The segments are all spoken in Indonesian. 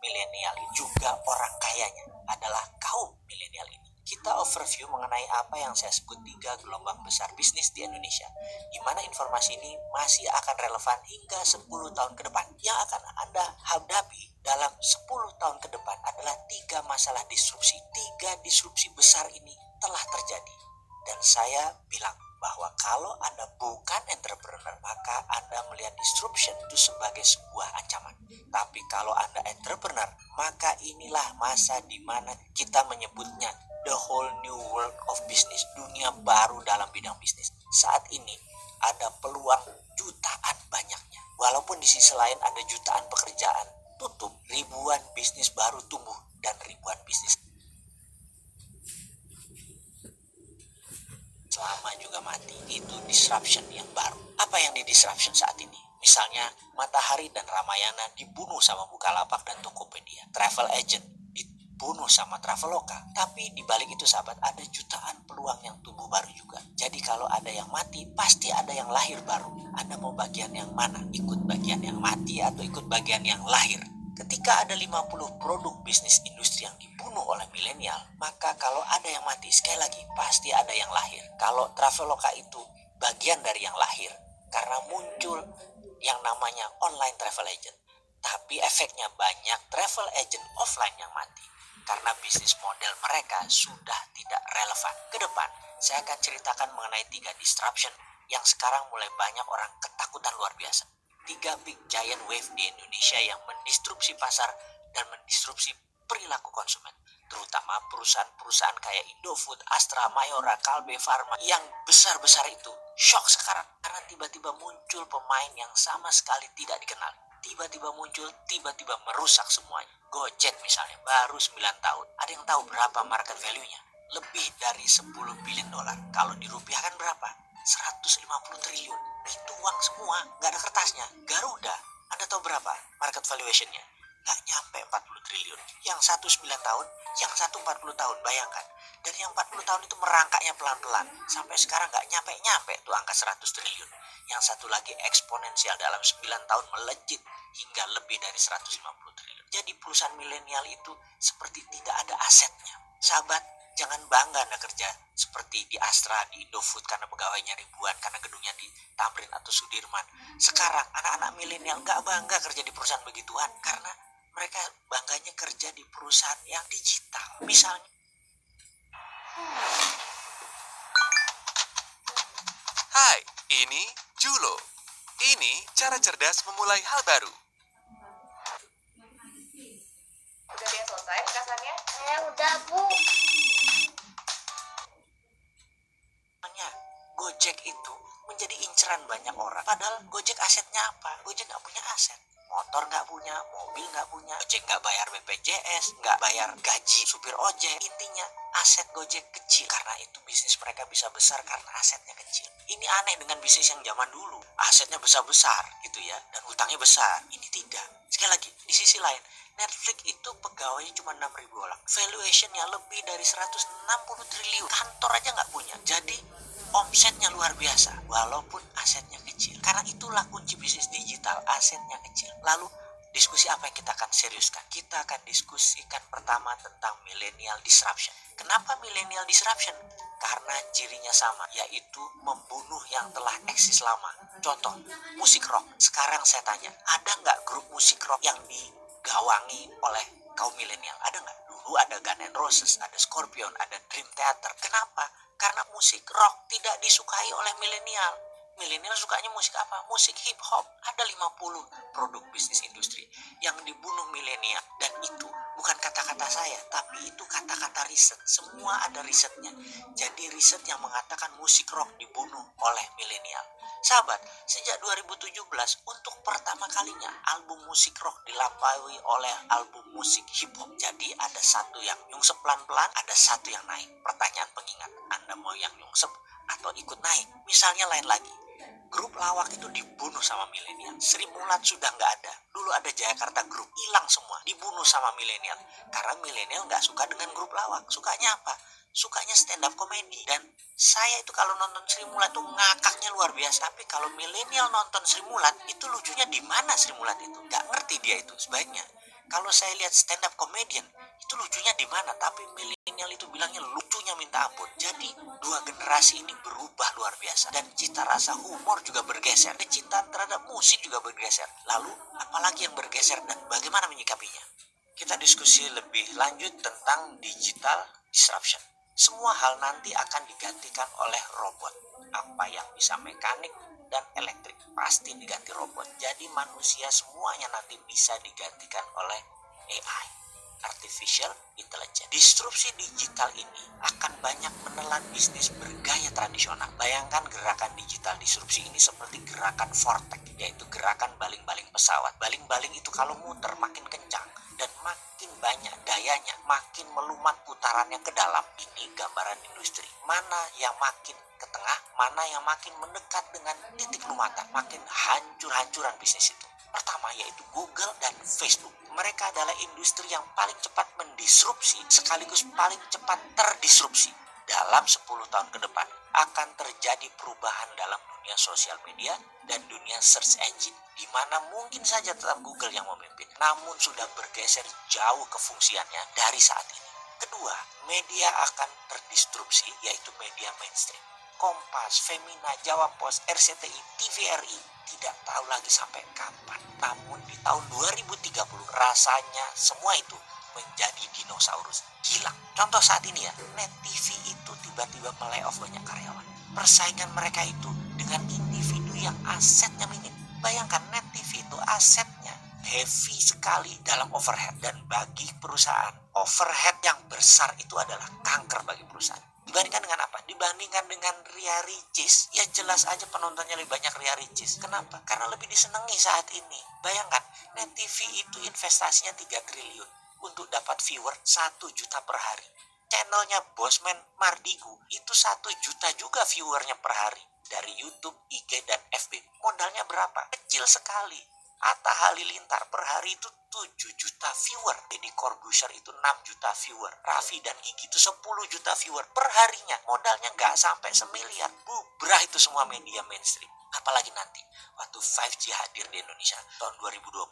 milenial juga orang kayanya adalah kaum milenial ini. Kita overview mengenai apa yang saya sebut 3 gelombang besar bisnis di Indonesia, di mana informasi ini masih akan relevan hingga 10 tahun ke depan. Yang akan Anda hadapi dalam 10 tahun ke depan adalah 3 masalah disrupsi. 3 disrupsi besar ini telah terjadi. Dan saya bilang bahwa kalau Anda bukan entrepreneur, maka Anda melihat disruption itu sebagai sebuah ancaman. Tapi kalau Anda entrepreneur, maka inilah masa di mana kita menyebutnya the whole new world of business, dunia baru dalam bidang bisnis. Saat ini ada peluang jutaan banyaknya. Walaupun di sisi lain ada jutaan pekerjaan tutup, ribuan bisnis baru tumbuh, dan ribuan bisnis lama juga mati. Itu disruption yang baru. Apa yang di disruption saat ini? Misalnya Matahari dan Ramayana dibunuh sama Bukalapak dan Tokopedia. Travel agent dibunuh sama Traveloka. Tapi di balik itu sahabat, ada jutaan peluang yang tumbuh baru juga. Jadi kalau ada yang mati, pasti ada yang lahir baru. Anda mau bagian yang mana? Ikut bagian yang mati atau ikut bagian yang lahir? Ketika ada 50 produk bisnis industri yang dibunuh oleh milenial, maka kalau ada yang mati, sekali lagi, pasti ada yang lahir. Kalau Traveloka itu bagian dari yang lahir, karena muncul yang namanya online travel agent. Tapi efeknya banyak travel agent offline yang mati, karena bisnis model mereka sudah tidak relevan. Ke depan, saya akan ceritakan mengenai 3 disruption yang sekarang mulai banyak orang ketakutan luar biasa. 3 big giant wave di Indonesia yang mendistrupsi pasar dan mendistrupsi perilaku konsumen, terutama perusahaan-perusahaan kayak Indofood, Astra, Mayora, Kalbe Farma yang besar-besar itu shock sekarang karena tiba-tiba muncul pemain yang sama sekali tidak dikenal. Tiba-tiba muncul, tiba-tiba merusak semuanya. Gojek misalnya, baru 9 tahun. Ada yang tahu berapa market value-nya? Lebih dari 10 billion dolar. Kalau dirupiahkan berapa? 150 triliun. Itu uang semua, gak ada kertasnya. Garuda, Anda tahu berapa market valuation-nya? Gak nyampe 40 triliun. Yang satu 9 tahun, yang satu 40 tahun, bayangkan. Dan yang 40 tahun itu merangkaknya pelan-pelan. Sampai sekarang gak nyampe-nyampe tuh angka 100 triliun. Yang satu lagi eksponensial dalam 9 tahun melejit hingga lebih dari 150 triliun. Jadi perusahaan milenial itu seperti tidak ada asetnya. Sahabat, jangan bangga Anda kerja seperti di Astra, di Indofood karena pegawainya ribuan, karena gedungnya di Tamrin atau Sudirman. Sekarang anak-anak milenial gak bangga kerja di perusahaan begituan karena mereka bangganya kerja di perusahaan yang digital. Misalnya, Hai, ini Julo. Ini cara cerdas memulai hal baru. Udah dia selesai petasannya? Udah, Bu. Gojek itu menjadi inceran banyak orang. Padahal Gojek asetnya apa? Gojek gak punya aset. Motor gak punya, mobil gak punya. Gojek gak bayar BPJS, gak bayar gaji supir ojek. Intinya aset Gojek kecil. Karena itu bisnis mereka bisa besar karena asetnya kecil. Ini aneh dengan bisnis yang zaman dulu. Asetnya besar-besar gitu ya. Dan hutangnya besar. Ini tidak. Sekali lagi, di sisi lain, Netflix itu pegawainya cuma 6.000 orang. Valuationnya lebih dari 160 triliun. Kantor aja gak punya. Jadi omsetnya luar biasa walaupun asetnya kecil. Karena itulah kunci bisnis digital, asetnya kecil. Lalu diskusi apa yang kita akan seriuskan? Kita akan diskusikan pertama tentang millennial disruption. Kenapa millennial disruption? Karena cirinya sama, yaitu membunuh yang telah eksis lama. Contoh, musik rock. Sekarang saya tanya, ada nggak grup musik rock yang digawangi oleh kaum milenial? Ada nggak? Dulu ada Guns N' Roses, ada Scorpion, ada Dream Theater. Kenapa? Karena musik rock tidak disukai oleh milenial. Milenial sukanya musik apa? Musik hip hop. Ada 50 produk bisnis industri yang dibunuh milenial. Dan itu bukan kata-kata saya, tapi itu kata-kata riset. Semua ada risetnya. Jadi riset yang mengatakan musik rock dibunuh oleh milenial. Sahabat, sejak 2017 untuk pertama kalinya album musik rock dilampaui oleh album musik hip hop. Jadi ada satu yang nyungsep pelan-pelan, ada satu yang naik. Pertanyaan pengingat, Anda mau yang nyungsep atau ikut naik? Misalnya lain lagi, grup lawak itu dibunuh sama milenial. Sri Mulat sudah nggak ada. Dulu ada Jayakarta Group, hilang semua, dibunuh sama milenial. Karena milenial nggak suka dengan grup lawak. Sukanya apa? Sukanya stand up comedy. Dan saya itu kalau nonton Sri Mulat tuh ngakaknya luar biasa. Tapi kalau milenial nonton Sri Mulat, itu lucunya di mana Sri Mulat itu? Nggak ngerti dia itu sebaiknya. Kalau saya lihat stand up comedian, itu lucunya di mana? Tapi milenial itu bilangnya lucunya minta ampun. Jadi dua generasi ini berubah luar biasa. Dan cita rasa humor juga bergeser. Kecintaan terhadap musik juga bergeser. Lalu apalagi yang bergeser dan bagaimana menyikapinya? Kita diskusi lebih lanjut tentang digital disruption. Semua hal nanti akan digantikan oleh robot. Apa yang bisa mekanik dan elektrik pasti diganti robot. Jadi manusia semuanya nanti bisa digantikan oleh AI, artificial intelligence. Disrupsi digital ini akan banyak menelan bisnis bergaya tradisional. Bayangkan gerakan digital disrupsi ini seperti gerakan vortex, yaitu gerakan baling-baling pesawat. Baling-baling itu kalau muter makin kencang dan makin banyak dayanya, makin melumat putarannya ke dalam. Ini gambaran industri. Mana yang makin ke tengah, mana yang makin mendekat dengan titik lumatan, makin hancur-hancuran bisnis itu. Pertama yaitu Google dan Facebook. Mereka adalah industri yang paling cepat mendisrupsi sekaligus paling cepat terdisrupsi. Dalam 10 tahun ke depan akan terjadi perubahan dalam dunia sosial media dan dunia search engine, di mana mungkin saja tetap Google yang memimpin, namun sudah bergeser jauh kefungsiannya dari saat ini. Kedua, media akan terdisrupsi, yaitu media mainstream. Kompas, Femina, Jawa Pos, RCTI, TVRI tidak tahu lagi sampai kapan. Namun di tahun 2030 rasanya semua itu menjadi dinosaurus, hilang. Contoh saat ini ya, Net TV itu tiba-tiba melay-off banyak karyawan. Persaingan mereka itu dengan individu yang asetnya minim. Bayangkan Net TV itu asetnya heavy sekali dalam overhead. Dan bagi perusahaan, overhead yang besar itu adalah kanker bagi perusahaan. Dibandingkan dengan apa? Dibandingkan dengan Ria Ricis, ya jelas aja penontonnya lebih banyak Ria Ricis. Kenapa? Karena lebih disenangi saat ini. Bayangkan, Net TV itu investasinya 3 triliun untuk dapat viewer 1 juta per hari. Channelnya Bosman Mardigu itu 1 juta juga viewernya per hari. Dari YouTube, IG, dan FB. Modalnya berapa? Kecil sekali. Atta Halilintar per hari itu 7 juta viewer. Deddy Corbuzier itu 6 juta viewer. Raffi dan Gigi itu 10 juta viewer per harinya. Modalnya nggak sampai semiliar. Bubrah itu semua media mainstream. Apalagi nanti waktu 5G hadir di Indonesia tahun 2020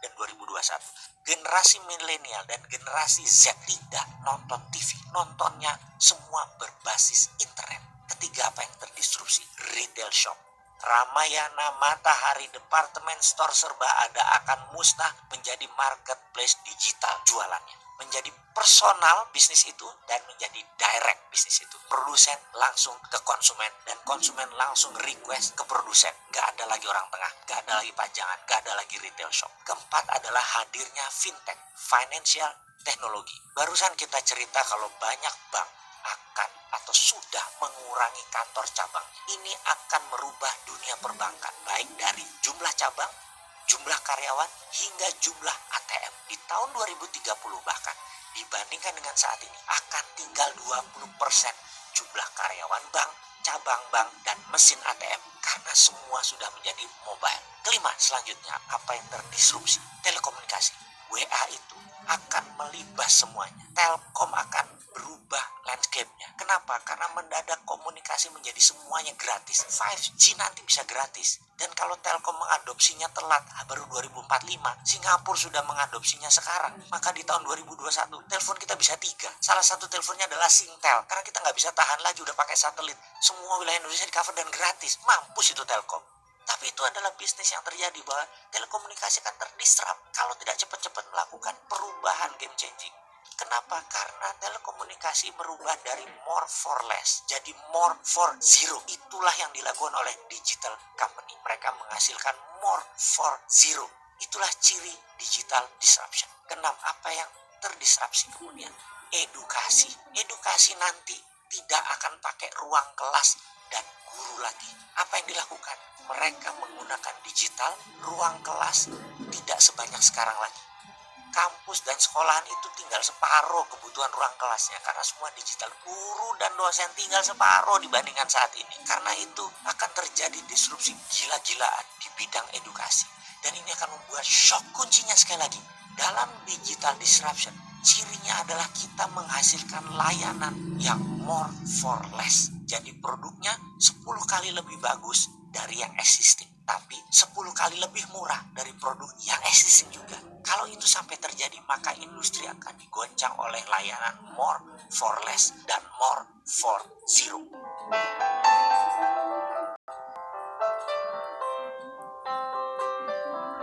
dan 2021. Generasi milenial dan generasi Z tidak nonton TV. Nontonnya semua berbasis internet. Ketiga, apa yang terdisrupsi? Retail shop. Ramayana, Matahari, departemen store serba ada akan musnah menjadi marketplace digital jualannya. Menjadi personal bisnis itu dan menjadi direct bisnis itu. Produsen langsung ke konsumen dan konsumen langsung request ke produsen. Gak ada lagi orang tengah, gak ada lagi pajangan, gak ada lagi retail shop. Keempat adalah hadirnya fintech, financial technology. Barusan kita cerita kalau banyak bank akan atau sudah mengurangi kantor cabang. Ini akan merubah dunia perbankan, baik dari jumlah cabang, jumlah karyawan, hingga jumlah ATM. Di tahun 2030 bahkan, dibandingkan dengan saat ini, akan tinggal 20% jumlah karyawan bank, cabang bank, dan mesin ATM. Karena semua sudah menjadi mobile. Kelima, selanjutnya, apa yang terdisrupsi? Telekomunikasi. WA itu akan melibas semuanya. Telkom akan berubah landscape-nya. Kenapa? Karena mendadak komunikasi menjadi semuanya gratis. 5G nanti bisa gratis. Dan kalau Telkom mengadopsinya telat, baru 2045, Singapura sudah mengadopsinya sekarang. Maka di tahun 2021, telepon kita bisa 3. Salah satu teleponnya adalah Singtel. Karena kita nggak bisa tahan lagi, udah pakai satelit. Semua wilayah Indonesia di cover dan gratis. Mampus itu Telkom. Tapi itu adalah bisnis yang terjadi, bahwa telekomunikasi akan terdisrupt kalau tidak cepat-cepat melakukan perubahan game changing. Kenapa? Karena telekomunikasi merubah dari more for less jadi more for zero. Itulah yang dilakukan oleh digital company. Mereka menghasilkan more for zero. Itulah ciri digital disruption. Keenam, apa yang terdisrupsi kemudian? Edukasi. Edukasi nanti tidak akan pakai ruang kelas dan guru lagi. Apa yang dilakukan? Mereka menggunakan digital, ruang kelas tidak sebanyak sekarang lagi. Kampus dan sekolahan itu tinggal separuh kebutuhan ruang kelasnya karena semua digital. Guru dan dosen tinggal separuh dibandingkan saat ini. Karena itu akan terjadi disrupsi gila-gilaan di bidang edukasi. Dan ini akan membuat shock. Kuncinya sekali lagi, dalam digital disruption, cirinya adalah kita menghasilkan layanan yang more for less. Jadi produknya 10 kali lebih bagus dari yang existing. tapi 10 kali lebih murah dari produk yang existing juga. Kalau itu sampai terjadi, maka industri akan digoncang oleh layanan more for less dan more for zero.